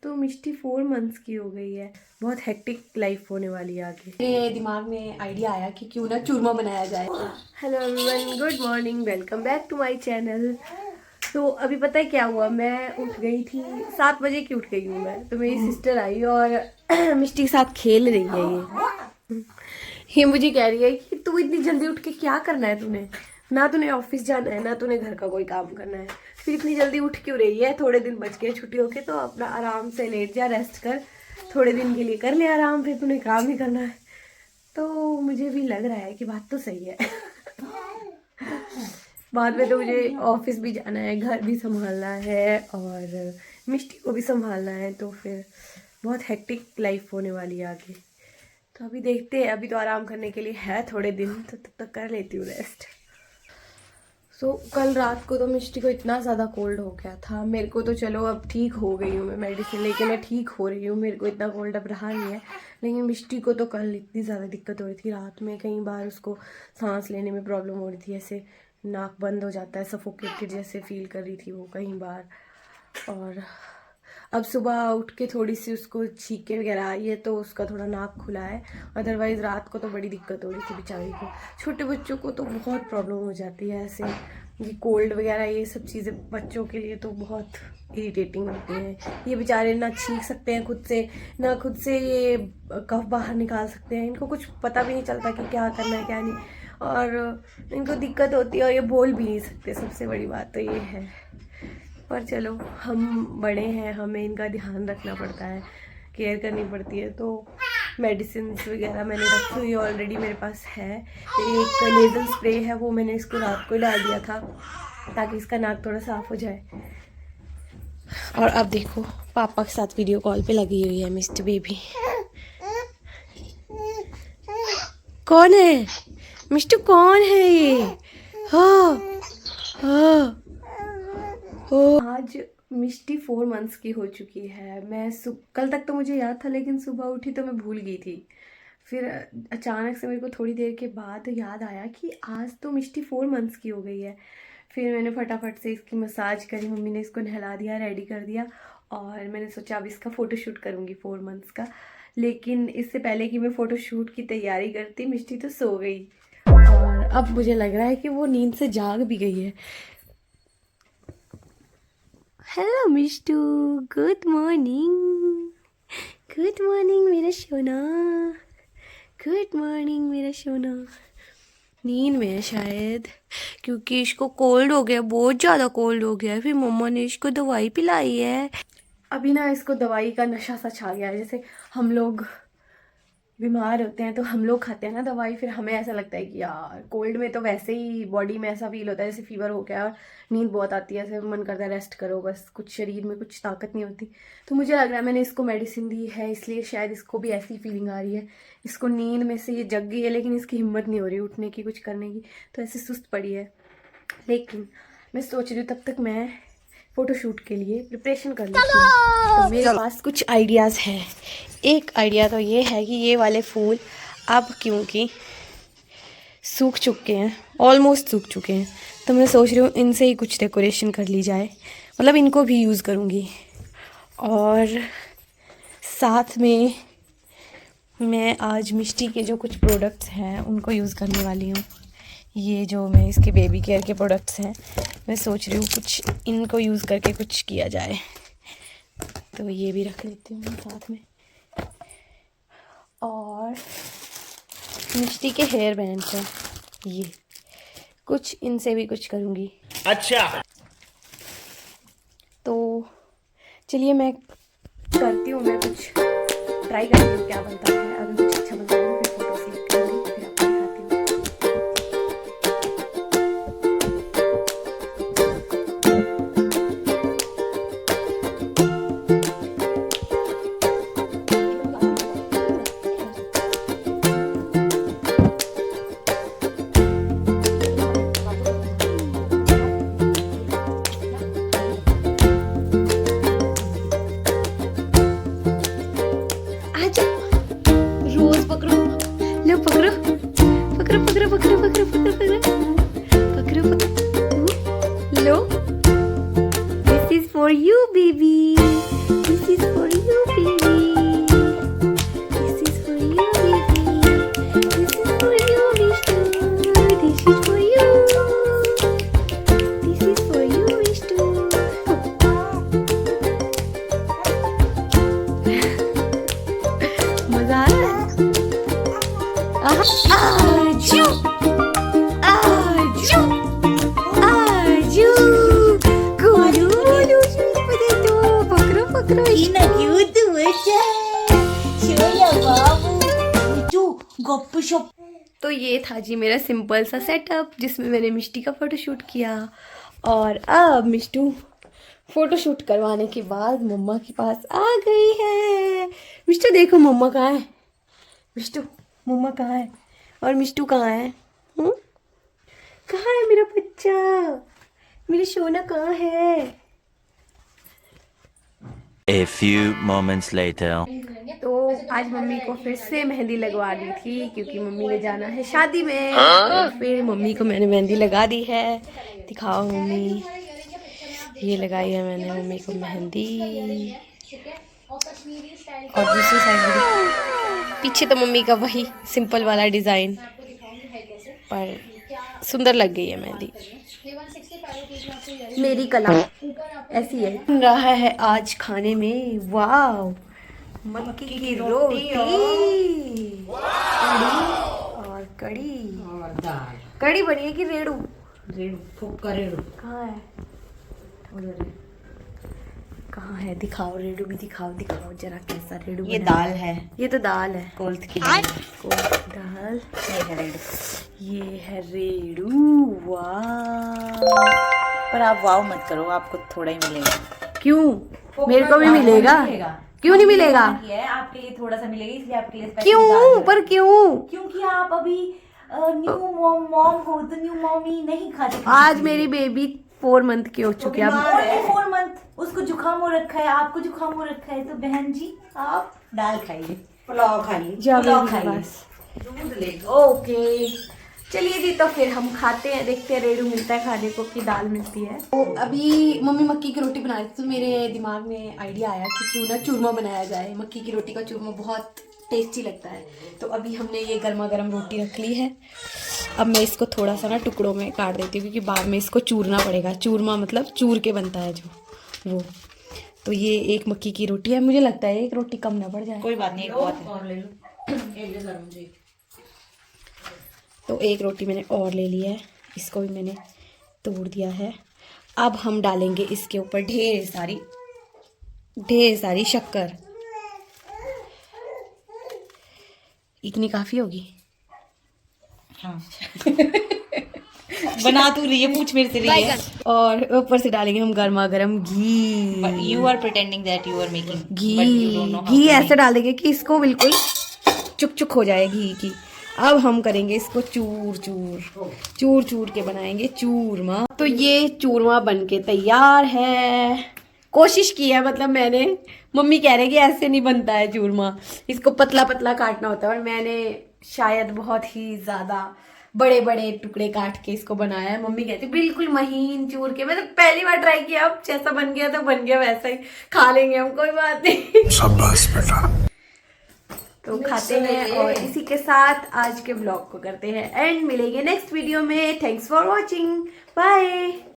तो मिष्टी 4 मंथ्स की हो गई है। बहुत हेक्टिक लाइफ होने वाली है आगे। मेरे दिमाग में आइडिया आया कि क्यों ना चूरमा बनाया जाए। Hello everyone, good morning, welcome back to my channel. तो अभी पता है क्या हुआ, मैं उठ गई थी 7 बजे की, उठ गई हूँ मैं। तो मेरी सिस्टर आई और मिष्टी के साथ खेल रही है। ये मुझे कह रही है कि तू इतनी जल्दी उठ के क्या करना है, तूने ना तूने ऑफिस जाना है ना तूने घर का कोई काम करना है, फिर इतनी जल्दी उठ क्यों रही है? थोड़े दिन बच गए छुट्टियों के, तो अपना आराम से लेट जा, रेस्ट कर, थोड़े दिन के लिए कर ले आराम, फिर तूने काम ही करना है। तो मुझे भी लग रहा है कि बात तो सही है। बाद में तो मुझे ऑफिस भी जाना है, घर भी संभालना है और मिष्टी को भी संभालना है, तो फिर बहुत हेक्टिक लाइफ होने वाली है आगे। तो अभी देखते हैं, अभी तो आराम करने के लिए है थोड़े दिन, तो तब तक कर लेती हूँ रेस्ट। सो कल रात को तो मिष्टी को इतना ज़्यादा कोल्ड हो गया था। मेरे को तो चलो अब ठीक हो गई हूँ, मैं मेडिसिन लेके मैं ठीक हो रही हूँ, मेरे को इतना कोल्ड अब रहा नहीं है। लेकिन मिष्टी को तो कल इतनी ज़्यादा दिक्कत हो रही थी, रात में कई बार उसको सांस लेने में प्रॉब्लम हो रही थी, ऐसे नाक बंद हो जाता है, सफोकेटेड जैसे फील कर रही थी वो कई बार। और अब सुबह उठ के थोड़ी सी उसको छींके वगैरह आई है, तो उसका थोड़ा नाक खुला है। अदरवाइज़ रात को तो बड़ी दिक्कत हो रही थी बेचारी को। छोटे बच्चों को तो बहुत प्रॉब्लम हो जाती है ऐसे, ये कोल्ड वगैरह ये सब चीज़ें बच्चों के लिए तो बहुत इरिटेटिंग होती हैं। ये बेचारे ना छींक सकते हैं खुद से, ना खुद से ये कफ बाहर निकाल सकते हैं, इनको कुछ पता भी नहीं चलता कि क्या करना है क्या नहीं, और इनको दिक्कत होती है और ये बोल भी नहीं सकते। सबसे बड़ी बात तो ये है। पर चलो, हम बड़े हैं, हमें इनका ध्यान रखना पड़ता है, केयर करनी पड़ती है। तो मेडिसिन वगैरह मैंने रखी हुई ऑलरेडी, मेरे पास है। एक नेज़ल स्प्रे है, वो मैंने इसको रात को डाल दिया था ताकि इसका नाक थोड़ा साफ हो जाए। और अब देखो, पापा के साथ वीडियो कॉल पे लगी हुई है मिस्टर बेबी। कौन है मिस्टर? कौन है ये? हाँ हाँ। आज मिष्टी 4 मंथ्स की हो चुकी है। मैं कल तक तो मुझे याद था, लेकिन सुबह उठी तो मैं भूल गई थी। फिर अचानक से मेरे को थोड़ी देर के बाद याद आया कि आज तो मिष्टी 4 मंथ्स की हो गई है। फिर मैंने फटाफट से इसकी मसाज करी, मम्मी ने इसको नहला दिया, रेडी कर दिया, और मैंने सोचा अब इसका फ़ोटोशूट करूँगी 4 मंथ्स का। लेकिन इससे पहले कि मैं फ़ोटोशूट की तैयारी करती, मिष्टी तो सो गई, और अब मुझे लग रहा है कि वो नींद से जाग भी गई है। Hello Mishtu, good morning, good morning मेरा सोना, गुड मॉर्निंग मेरा सोना। नींद में है शायद, क्योंकि इसको कोल्ड हो गया, बहुत ज़्यादा कोल्ड हो गया है। फिर मम्मा ने इसको दवाई पिलाई है। अभी ना इसको दवाई का नशा सा छा गया है। जैसे हम लोग बीमार होते हैं तो हम लोग खाते हैं ना दवाई, फिर हमें ऐसा लगता है कि यार कोल्ड में तो वैसे ही बॉडी में ऐसा फील होता है जैसे फीवर हो गया, नींद बहुत आती है, ऐसे मन करता है रेस्ट करो बस, कुछ शरीर में कुछ ताकत नहीं होती। तो मुझे लग रहा है मैंने इसको मेडिसिन दी है, इसलिए शायद इसको भी ऐसी फीलिंग आ रही है। इसको नींद में से ये जग गई है, लेकिन इसकी हिम्मत नहीं हो रही उठने की, कुछ करने की, तो ऐसे सुस्त पड़ी है। लेकिन मैं सोच रही हूँ तब तक मैं फ़ोटोशूट के लिए प्रिपरेशन कर लेती हूँ। तो मेरे पास कुछ आइडियाज़ हैं। एक आइडिया तो ये है कि ये वाले फूल अब क्योंकि सूख चुके हैं, ऑलमोस्ट सूख चुके हैं, तो मैं सोच रही हूँ इनसे ही कुछ डेकोरेशन कर ली जाए, मतलब इनको भी यूज़ करूँगी। और साथ में मैं आज मिष्टी के जो कुछ प्रोडक्ट्स हैं उनको यूज़ करने वाली हूँ। ये जो मैं इसके बेबी केयर के प्रोडक्ट्स हैं, मैं सोच रही हूँ कुछ इनको यूज़ करके कुछ किया जाए, तो ये भी रख लेती हूँ साथ में। और मिष्टी के हेयर बैंड्स हैं, ये कुछ इनसे भी कुछ करूँगी। अच्छा, तो चलिए मैं करती हूँ, मैं कुछ ट्राई करती हूँ क्या बनता है। अगर कुछ अच्छा बनता है तो फिर फोटो क्लिक करूँगी, फिर आपको दिखाती हूँ। रोज पकड़ो, लो पकड़ो पकड़ो पकड़ो पकड़ो पकड़ो पकड़ो पकड़ो पकड़ो पकड़ो, लो, this is for you baby, this is for you. आजू आजू आजू गोलू गोलू पोटैटो पकड़ो पकड़ो Ina cute बच्चा शोला बाबू मिठू गप शप। तो ये था जी मेरा सिंपल सा सेटअप जिसमें मैंने मिष्टी का फोटोशूट किया। और अब मिष्टू फोटोशूट करवाने के बाद मम्मा के पास आ गई है। मिष्टू देखो मम्मा कहाँ है, मिष्टू मम्मा कहाँ है और मिष्टू कहाँ है? कहाँ है मेरा बच्चा, मेरी सोना कहाँ है? A few moments later. तो आज मम्मी को फिर से मेहंदी लगवा दी थी क्योंकि मम्मी ने जाना है शादी में। तो फिर मम्मी को मैंने मेहंदी लगा दी है। दिखाओ मम्मी, ये लगाई है मैंने मम्मी को मेहंदी। और दूसरी साइड पीछे तो मम्मी का वही सिंपल वाला डिज़ाइन, पर सुंदर लग गई है मेहंदी। मेरी कला ऐसी है। बन रहा है आज खाने में, वाव, मक्की की रोटी और कड़ी और दाल कड़ी बनी है कि रेड़ू? रेड़ू फुक्का रेड़ू कहाँ है? उधर है। कहाँ है? दिखाओ, रेड़ू भी दिखाओ, दिखाओ जरा कैसा रेड़ू ये बना है। दाल है ये तो दाल है, कोल्थ की दाल। दाल। ये है रेड़ू। ये है रेड़ू, वाह। पर आप वाव मत करो, आपको थोड़ा ही मिलेगा। क्यों? मेरे को भी मिलेगा? क्यों नहीं मिलेगा? ये है, आपके लिए थोड़ा सा मिलेगा, इसलिए आपके लिए special क्यों? दाल पर क्यों? क्योंकि आप अभी न्यू मॉम हो, तो न्यू मॉमी नहीं खाते। आज मेरी बेबी 4 मंथ की हो चुकी है। अब 4 मंथ, उसको जुकाम हो रखा है, आपको जुकाम हो रखा है, तो बहन जी आप दाल खाइए, पुलाव खाइए, पुलाव खाइए, दूध ले। ओके चलिए जी, तो फिर हम खाते हैं, देखते हैं रेड़ू मिलता है खाने को कि दाल मिलती है। तो अभी मम्मी मक्की की रोटी बना रही थी तो मेरे दिमाग में आइडिया आया कि क्यों ना चूरमा बनाया जाए। मक्की की रोटी का चूरमा बहुत टेस्टी लगता है। तो अभी हमने ये गर्मा गर्म रोटी रख ली है। अब मैं इसको थोड़ा सा ना टुकड़ों में काट देती हूँ क्योंकि बाद में इसको चूरना पड़ेगा। चूरमा मतलब चूर के बनता है जो वो। तो ये एक मक्की की रोटी है, मुझे लगता है एक रोटी कम ना पड़ जाए। कोई बात नहीं, एक बहुत है। और ले लो। तो एक रोटी मैंने और ले ली है, इसको भी मैंने तोड़ दिया है। अब हम डालेंगे इसके ऊपर ढेर सारी शक्कर। इतनी काफ़ी होगी? हाँ बना तू रही है, पूछ मेरे से रही है। और ऊपर से डालेंगे हम गर्मा गर्म घी। You are pretending that you are making ghee ऐसे डाल देंगे कि इसको बिल्कुल चुक चुक हो जाए घी की। अब हम करेंगे इसको चूर चूर के बनाएंगे चूरमा। तो ये चूरमा बनके तैयार है। कोशिश की है, मतलब मैंने, मम्मी कह रहे कि ऐसे नहीं बनता है चूरमा, इसको पतला पतला काटना होता है, और मैंने शायद बहुत ही ज़्यादा बड़े बड़े टुकड़े काट के इसको बनाया है। मम्मी कहती बिल्कुल महीन चूर के। मैंने पहली बार ट्राई किया, अब जैसा बन गया तो बन गया, वैसा ही खा लेंगे हम, कोई बात नहीं। शाबाश बेटा। तो खाते हैं और इसी के साथ आज के ब्लॉग को करते हैं एंड। मिलेंगे नेक्स्ट वीडियो में। Thanks for watching, bye.